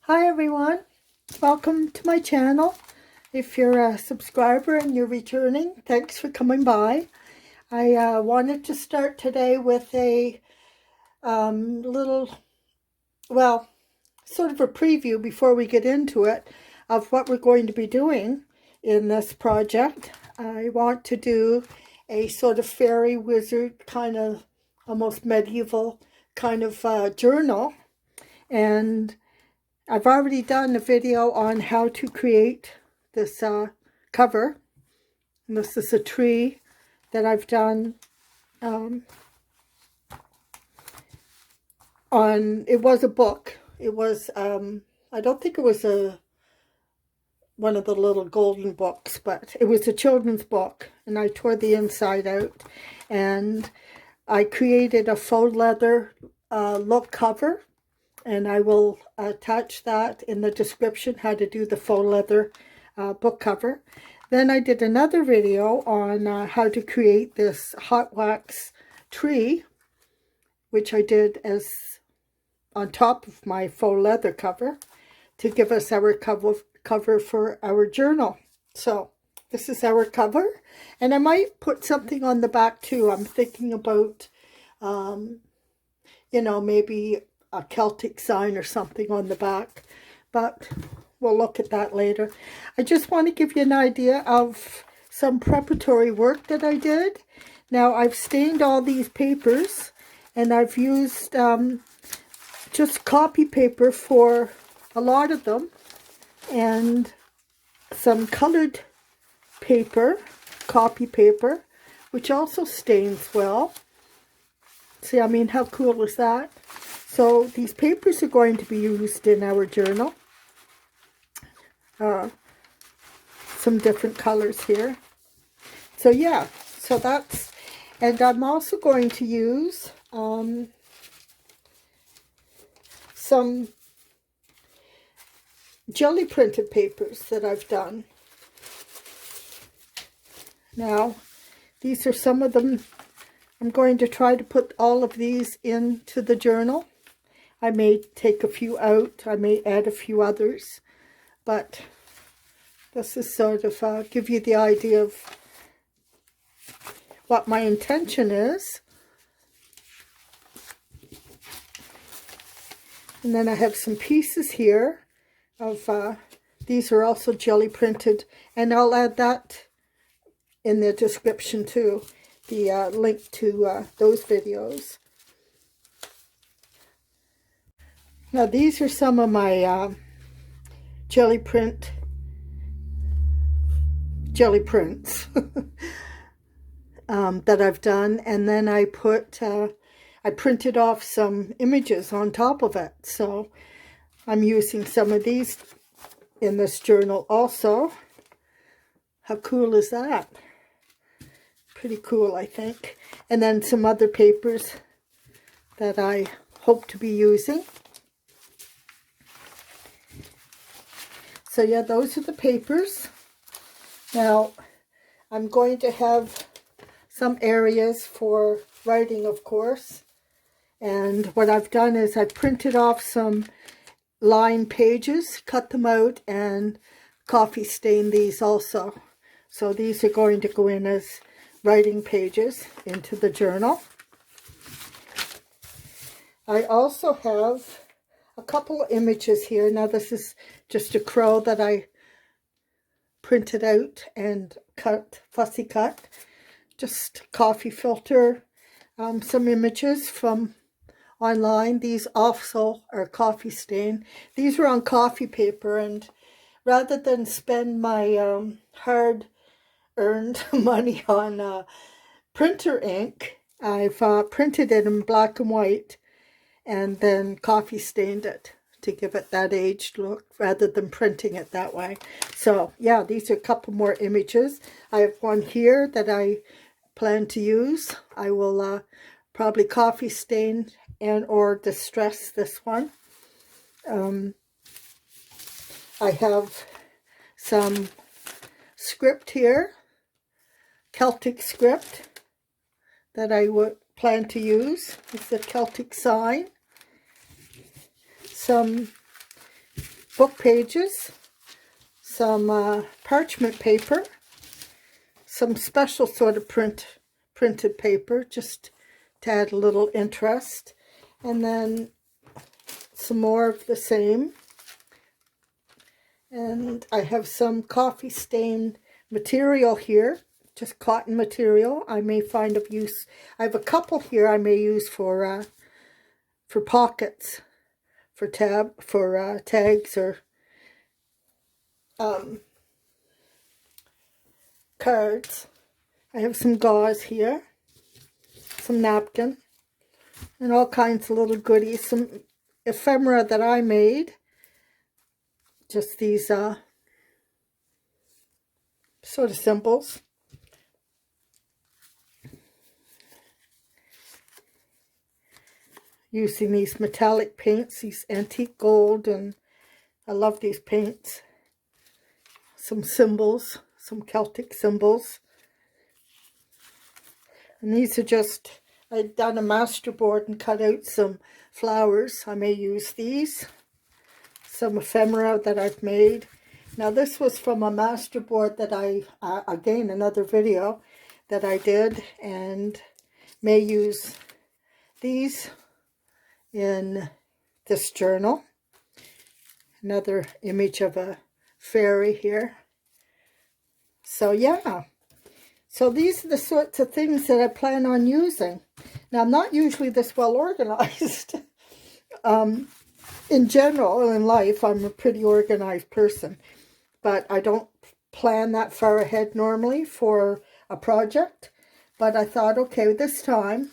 Hi everyone, welcome to my channel. If you're a subscriber and you're returning, thanks for coming by. I wanted to start today with a little, sort of a preview before we get into it of what we're going to be doing in this project. I want to do a sort of fairy wizard kind of almost medieval kind of journal, and I've already done a video on how to create this cover. And this is a tree that I've done it was a book. It was, I don't think it was one of the little golden books, but it was a children's book. And I tore the inside out. And I created a faux leather look cover. And I will attach that in the description, how to do the faux leather book cover. Then I did another video on how to create this hot wax tree, which I did as on top of my faux leather cover to give us our cover for our journal. So this is our cover, and I might put something on the back too. I'm thinking about, maybe a Celtic sign or something on the back, but we'll look at that later. I just want to give you an idea of some preparatory work that I did. Now I've stained all these papers, and I've used just copy paper for a lot of them, and some colored paper, copy paper, which also stains well. See, I mean, how cool is that? So these papers are going to be used in our journal. Some different colors here. So yeah, so that's, and I'm also going to use some jelly printed papers that I've done. Now, these are some of them. I'm going to try to put all of these into the journal. I may take a few out, I may add a few others, but this is sort of give you the idea of what my intention is. And then I have some pieces here of, these are also jelly printed, and I'll add that in the description too, the link to those videos. Now these are some of my jelly prints that I've done, and then I printed off some images on top of it. So I'm using some of these in this journal also. How cool is that? Pretty cool, I think. And then some other papers that I hope to be using. So yeah, those are the papers. Now, I'm going to have some areas for writing, of course. And what I've done is I've printed off some line pages, cut them out, and coffee stained these also. So these are going to go in as writing pages into the journal. I also have a couple of images here. Now this is just a crow that I printed out and cut, fussy cut. Just coffee filter, some images from online. These also are coffee stain. These are on coffee paper, and rather than spend my hard-earned money on printer ink, I've printed it in black and white and then coffee stained it to give it that aged look rather than printing it that way. So yeah, these are a couple more images. I have one here that I plan to use. I will probably coffee stain and or distress this one. I have some script here, Celtic script, that I would plan to use. It's a Celtic sign. Some book pages, some parchment paper, some special sort of printed paper, just to add a little interest, and then some more of the same. And I have some coffee stained material here, just cotton material. I may find of use. I have a couple here I may use for pockets, for tags or cards. I have some gauze here, some napkin, and all kinds of little goodies, some ephemera that I made. Just these sort of symbols. Using these metallic paints, these antique gold, and I love these paints. Some symbols, some Celtic symbols. And these are just, I've done a masterboard and cut out some flowers. I may use these. Some ephemera that I've made. Now this was from a masterboard that again, another video that I did, and may use these in this journal. Another image of a fairy here. So yeah, so these are the sorts of things that I plan on using. Now I'm not usually this well organized. In general, in life, I'm a pretty organized person, but I don't plan that far ahead normally for a project. But I thought, okay, this time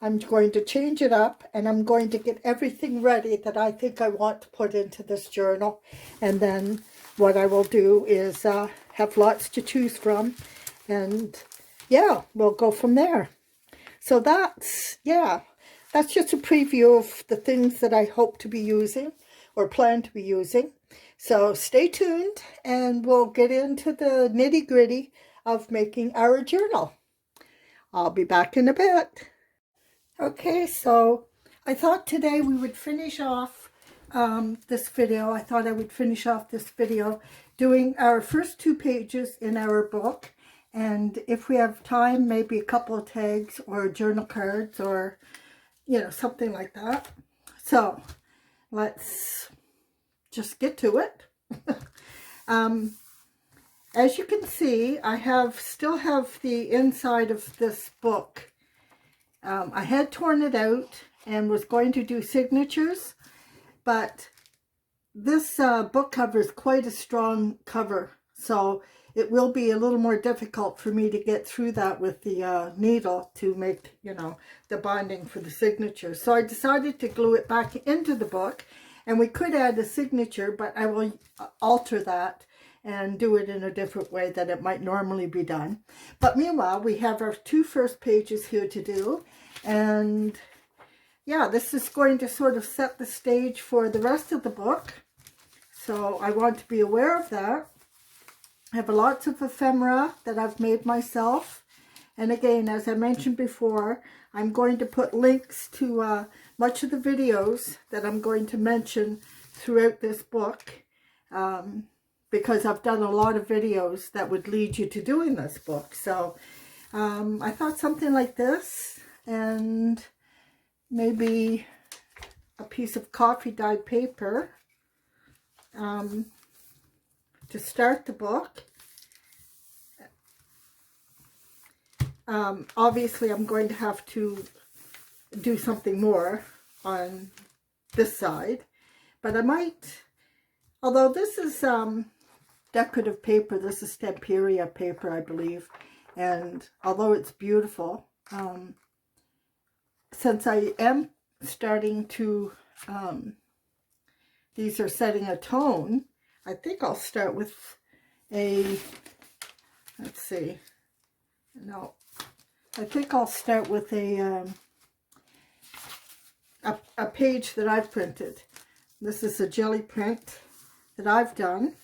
I'm going to change it up, and I'm going to get everything ready that I think I want to put into this journal. And then what I will do is have lots to choose from, and yeah, we'll go from there. So that's just a preview of the things that I hope to be using or plan to be using. So stay tuned, and we'll get into the nitty-gritty of making our journal. I'll be back in a bit. Okay, so I thought today we would finish off this video. I thought I would finish off this video doing our first 2 pages in our book. And if we have time, maybe a couple of tags or journal cards or, you know, something like that. So let's just get to it. As you can see, I still have the inside of this book. I had torn it out and was going to do signatures, but this book cover is quite a strong cover, so it will be a little more difficult for me to get through that with the needle to make, you know, the binding for the signature. So I decided to glue it back into the book, and we could add a signature, but I will alter that and do it in a different way that it might normally be done. But meanwhile, we have our 2 first pages here to do, and yeah, this is going to sort of set the stage for the rest of the book. So I want to be aware of that. I have lots of ephemera that I've made myself. And again, as I mentioned before, I'm going to put links to much of the videos that I'm going to mention throughout this book, because I've done a lot of videos that would lead you to doing this book. So I thought something like this, and maybe a piece of coffee dyed paper to start the book. Obviously, I'm going to have to do something more on this side, but I might, although this is decorative paper, this is Stamperia paper, I believe, and although it's beautiful, since I am starting to, these are setting a tone, I think I'll start with a, let's see, no, I think I'll start with a page that I've printed. This is a jelly print that I've done.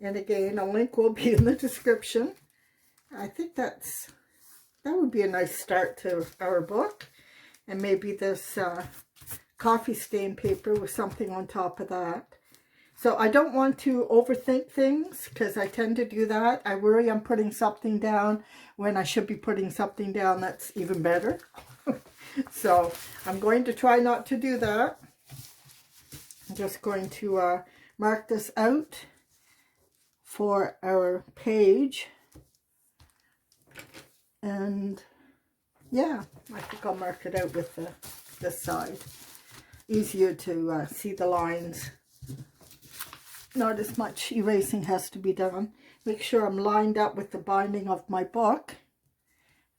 And again, a link will be in the description. I think that would be a nice start to our book. And maybe this coffee stain paper with something on top of that. So I don't want to overthink things because I tend to do that. I worry I'm putting something down when I should be putting something down that's even better. So I'm going to try not to do that. I'm just going to mark this out for our page. And yeah, I think I'll mark it out with this side. Easier to see the lines. Not as much erasing has to be done. Make sure I'm lined up with the binding of my book.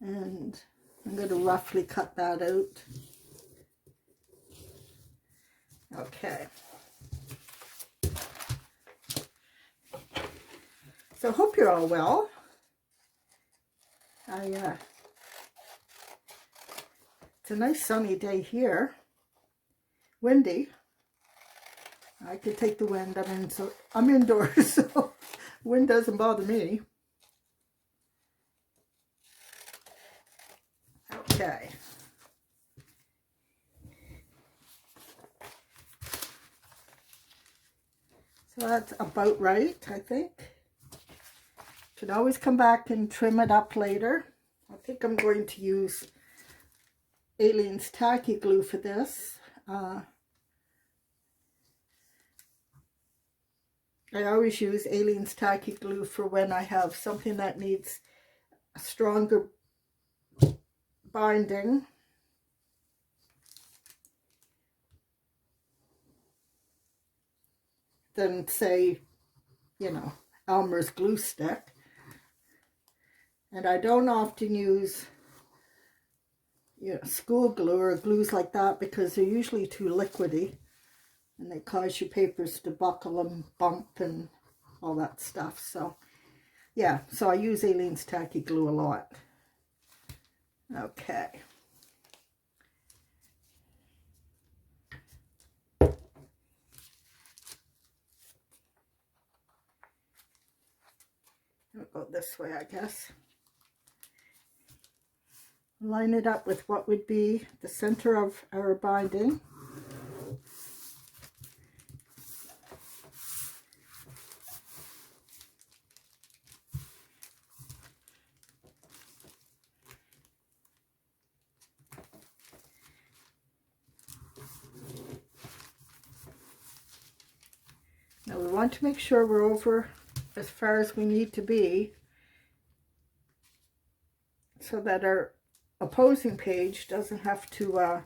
And I'm going to roughly cut that out. Okay. So I hope you're all well. It's a nice sunny day here. Windy. I could take the wind. I'm indoors, so wind doesn't bother me. Okay. So that's about right, I think. Can always come back and trim it up later. I think I'm going to use Aleene's tacky glue for this. I always use Aleene's tacky glue for when I have something that needs a stronger binding. Than, say, Elmer's glue stick. And I don't often use school glue or glues like that because they're usually too liquidy and they cause your papers to buckle and bump and all that stuff. So yeah, so I use Aleene's tacky glue a lot. Okay. I'll go this way, I guess. Line it up with what would be the center of our binding. Now we want to make sure we're over as far as we need to be so that our opposing page doesn't have to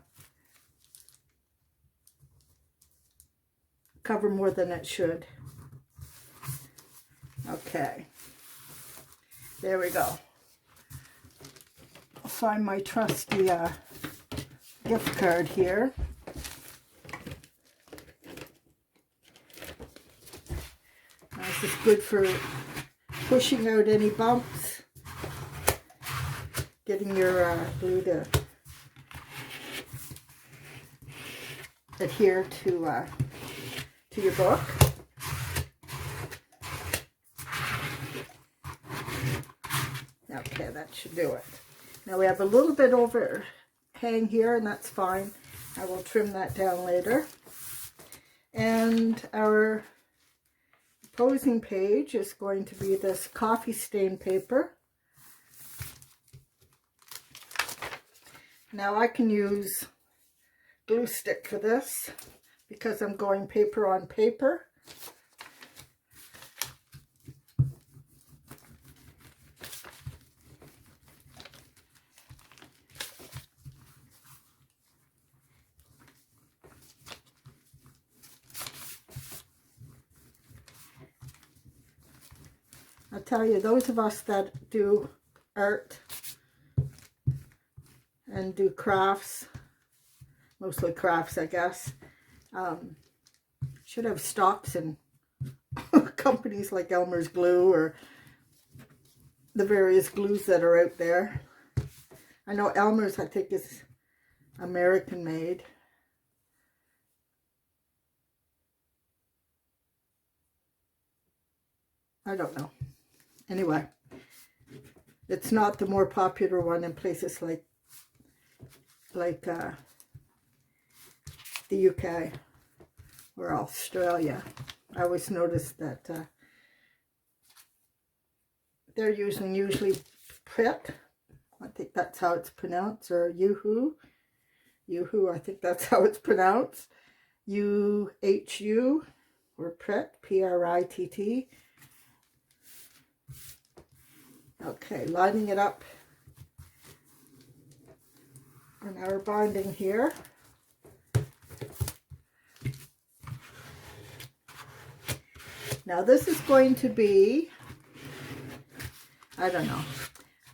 cover more than it should. Okay, there we go. I'll find my trusty gift card here. This is good for pushing out any bumps, getting your glue to adhere to your book. Okay, that should do it. Now we have a little bit overhang here, and that's fine. I will trim that down later. And our opposing page is going to be this coffee stain paper. Now I can use glue stick for this because I'm going paper on paper. I'll tell you, those of us that do art and do crafts, mostly crafts, I guess, should have stocks in companies like Elmer's Glue or the various glues that are out there. I know Elmer's, I think, is American made. I don't know. Anyway, it's not the more popular one in places like the UK or Australia. I always notice that they're using usually Pret. I think that's how it's pronounced, or Yoo-hoo. Yoo-hoo, I think that's how it's pronounced. U-H-U, or Pret, P-R-I-T-T. Okay, lining it up in our binding here. Now this is going to be, I don't know,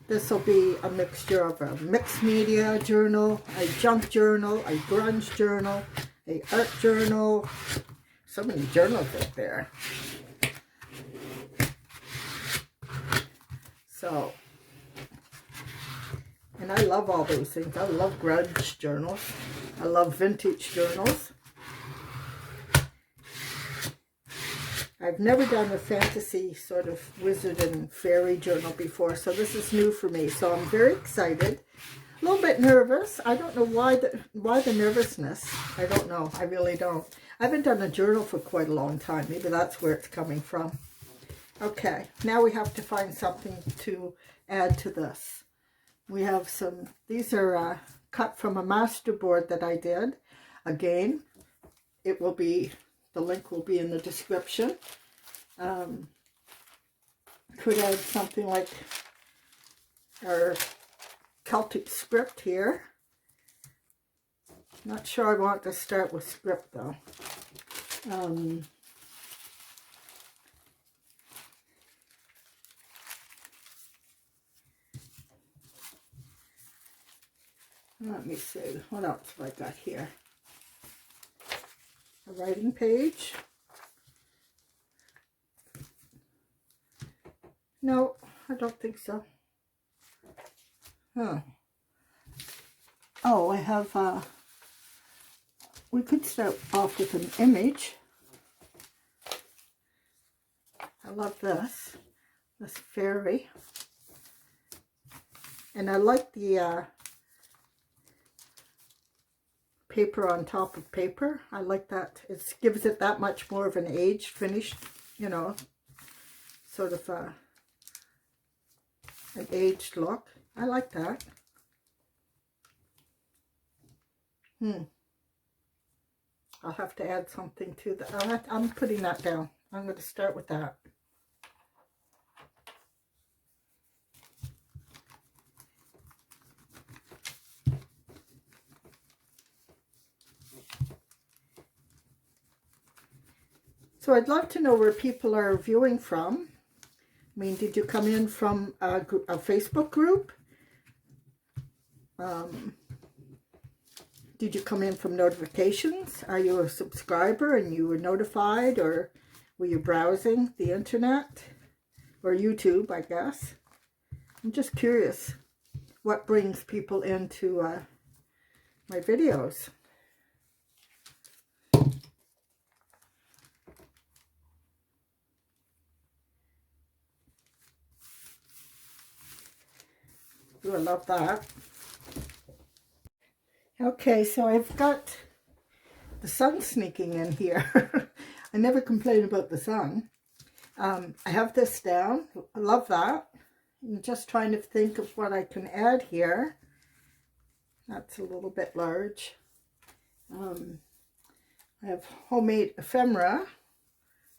this will be a mixture of a mixed media journal, a junk journal, a grunge journal, a art journal. So many journals out there. So, and I love all those things. I love grunge journals. I love vintage journals. I've never done a fantasy sort of wizard and fairy journal before, so this is new for me. So I'm very excited, a little bit nervous. I don't know why the nervousness. I don't know. I really don't. I haven't done a journal for quite a long time. Maybe that's where it's coming from. Okay, now we have to find something to add to this. We have some, these are cut from a master board that I did. Again, it will be, the link will be in the description. Could add something like our Celtic script here. Not sure I want to start with script though. Let me see, what else have I got here? A writing page. No, I don't think so. Huh. Oh, I have, we could start off with an image. I love this fairy. And I like the paper on top of paper. I like that. It gives it that much more of an aged, finished, you know, sort of an aged look. I like that. I'll have to add something to that. I'm putting that down. I'm going to start with that. So I'd love to know where people are viewing from. I mean, did you come in from a Facebook group? Did you come in from notifications? Are you a subscriber and you were notified, or were you browsing the internet? Or YouTube, I guess. I'm just curious what brings people into my videos. Ooh, I love that. Okay, so I've got the sun sneaking in here. I never complain about the sun. I have this down. I love that. I'm just trying to think of what I can add here. That's a little bit large. I have homemade ephemera.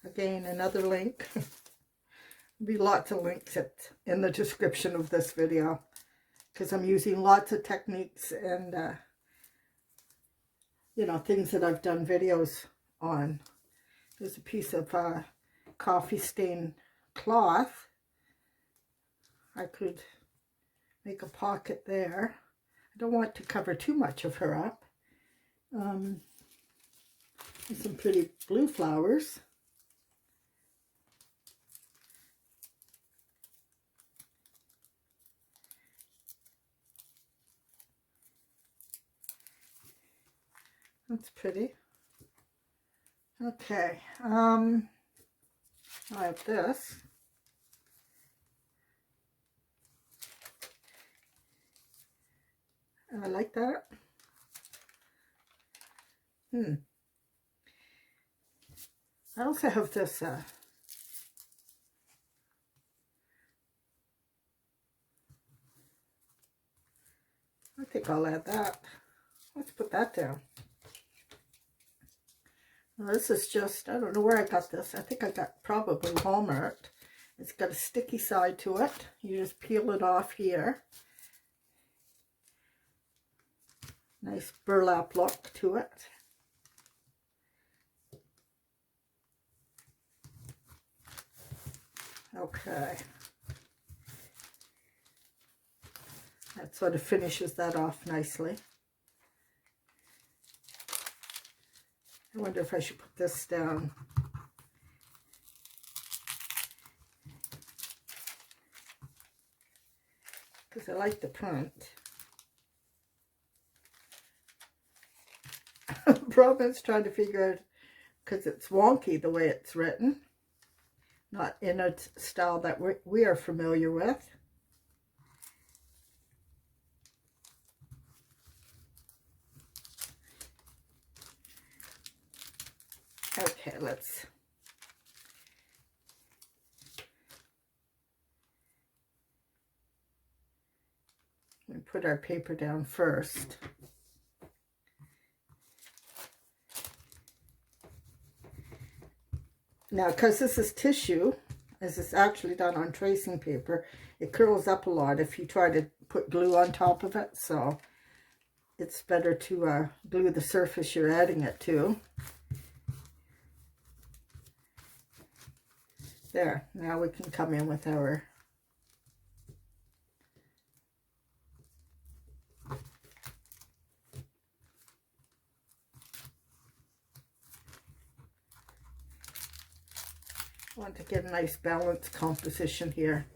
Again, another link. There'll be lots of links in the description of this video, because I'm using lots of techniques and you know, things that I've done videos on. There's a piece of coffee stain cloth. I could make a pocket there. I don't want to cover too much of her up. And some pretty blue flowers. That's pretty. Okay, I have this. I like that. I also have this, I think I'll add that. Let's put that down. Well, this is just, I don't know where I got this. I think I got probably Walmart. It's got a sticky side to it. You just peel it off here. Nice burlap look to it. Okay. That sort of finishes that off nicely. I wonder if I should put this down. Because I like the print. Problem is trying to figure out, because it's wonky the way it's written. Not in a style that we are familiar with. Okay, let's put our paper down first. Now, because this is tissue, as it's actually done on tracing paper, it curls up a lot if you try to put glue on top of it, so it's better to glue the surface you're adding it to. There, now we can come in with our I want to get a nice balanced composition here.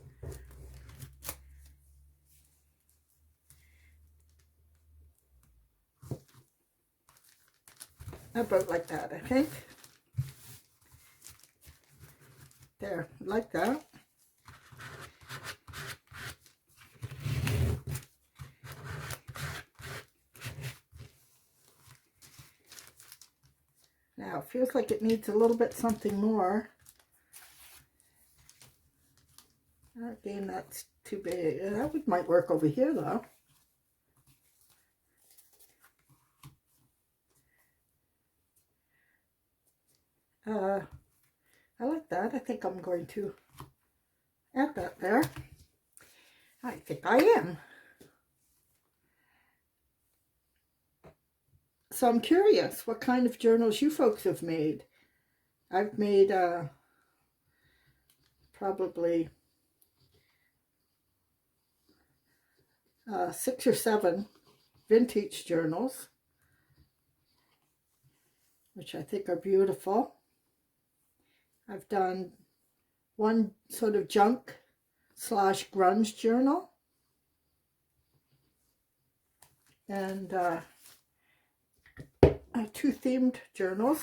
About like that, I think. There, like that. Now, it feels like it needs a little bit something more. Again, that's too big. That might work over here, though. I like that. I think I'm going to add that there. I think I am. So I'm curious what kind of journals you folks have made. I've made probably 6 or 7 vintage journals, which I think are beautiful. I've done one sort of junk / grunge journal, and 2 themed journals.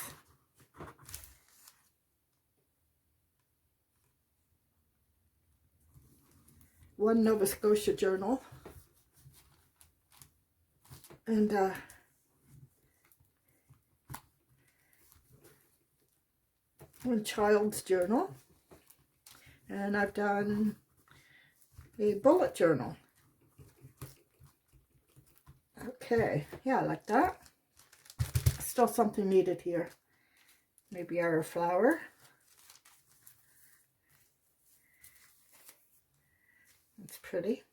One Nova Scotia journal, and one child's journal, and I've done a bullet journal. Okay, yeah, I like that. Still something needed here. Maybe our flower. It's pretty.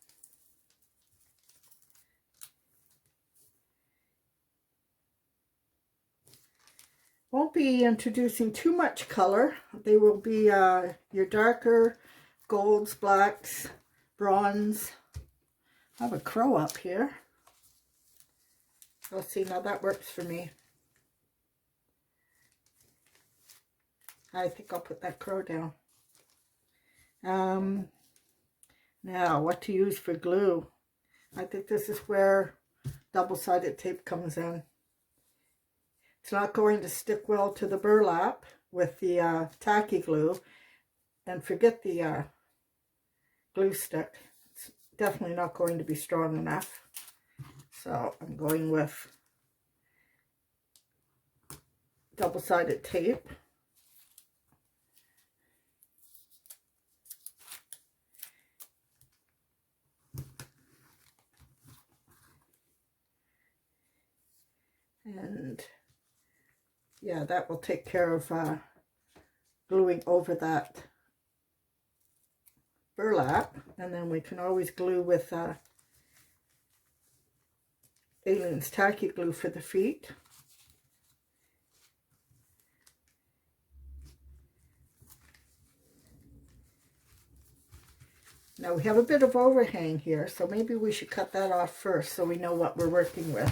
Won't be introducing too much color. They will be your darker golds, blacks, bronze. I have a crow up here. Let's see, now that works for me. I think I'll put that crow down. Now, what to use for glue? I think this is where double-sided tape comes in. It's not going to stick well to the burlap with the tacky glue, and forget the glue stick. It's definitely not going to be strong enough. So I'm going with double-sided tape. And yeah, that will take care of gluing over that burlap. And then we can always glue with Alien's Tacky Glue for the feet. Now we have a bit of overhang here, so maybe we should cut that off first so we know what we're working with.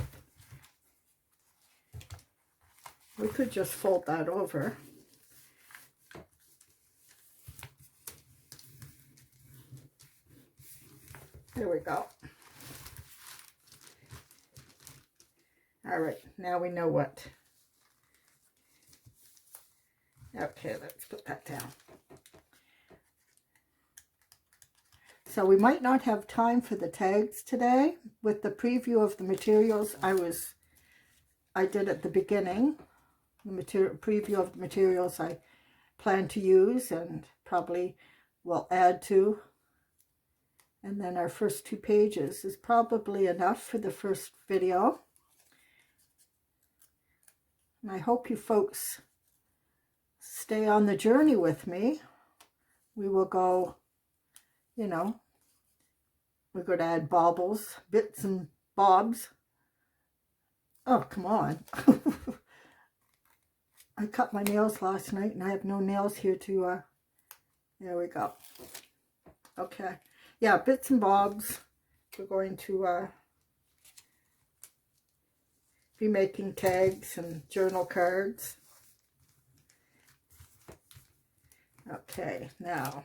We could just fold that over. There we go. All right, now we know what. Okay, let's put that down. So we might not have time for the tags today with the preview of the materials I did at the beginning. The preview of the materials I plan to use and probably will add to. And then our first 2 pages is probably enough for the first video. And I hope you folks stay on the journey with me. We will go, you know, we're going to add baubles, bits and bobs. Oh, come on. I cut my nails last night and I have no nails here to, there we go. Okay. Yeah, bits and bobs. We're going to be making tags and journal cards. Okay, now.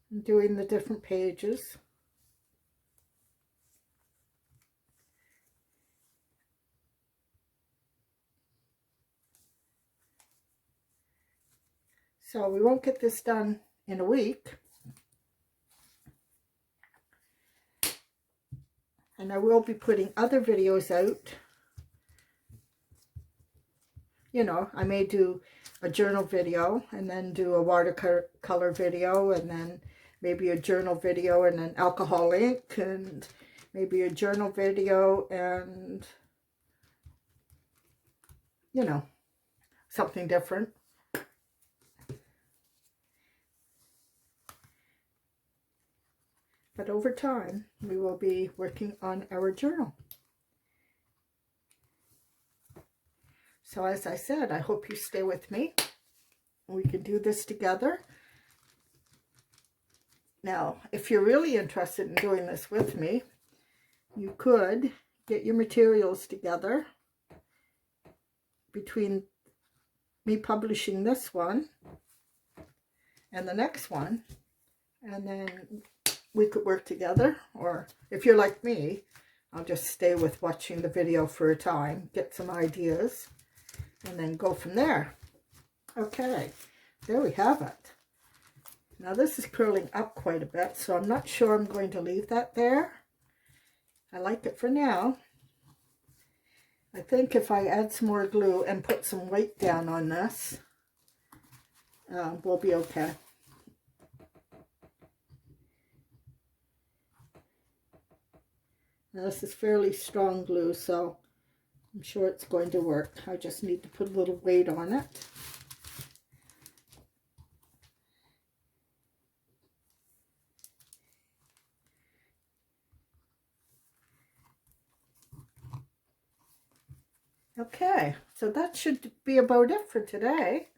I'm doing the different pages. So we won't get this done in a week. And I will be putting other videos out. You know, I may do a journal video and then do a watercolor video and then maybe a journal video and an alcohol ink and maybe a journal video and, you know, something different. But over time, we will be working on our journal. So as I said, I hope you stay with me. We can do this together. Now, if you're really interested in doing this with me, you could get your materials together between me publishing this one and the next one, and then we could work together. Or if you're like me, I'll just stay with watching the video for a time, get some ideas, and then go from there. Okay, there we have it. Now this is curling up quite a bit, so I'm not sure I'm going to leave that there. I like it for now. I think if I add some more glue and put some weight down on this, we'll be okay. Now this is fairly strong glue, so I'm sure it's going to work. I just need to put a little weight on it. Okay, so that should be about it for today.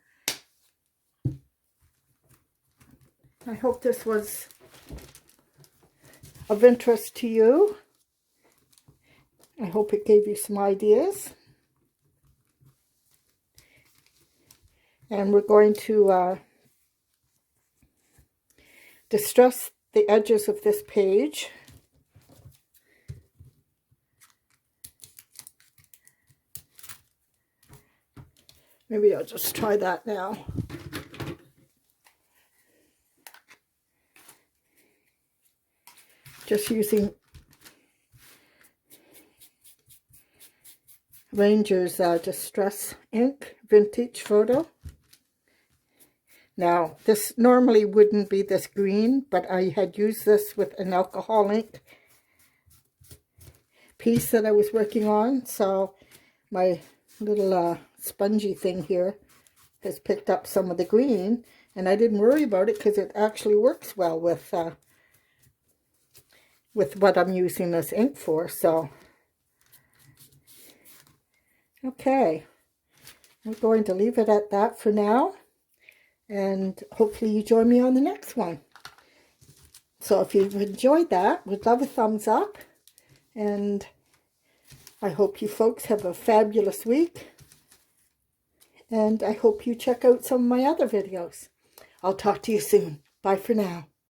I hope this was of interest to you. I hope it gave you some ideas. And we're going to distress the edges of this page. Maybe I'll just try that now. just using Ranger's Distress ink, vintage photo. Now, this normally wouldn't be this green, but I had used this with an alcohol ink piece that I was working on, so my little spongy thing here has picked up some of the green, and I didn't worry about it because it actually works well with what I'm using this ink for. So, okay, I'm going to leave it at that for now, and hopefully you join me on the next one. So if you've enjoyed that, we'd love a thumbs up, and I hope you folks have a fabulous week, and I hope you check out some of my other videos. I'll talk to you soon. Bye for now.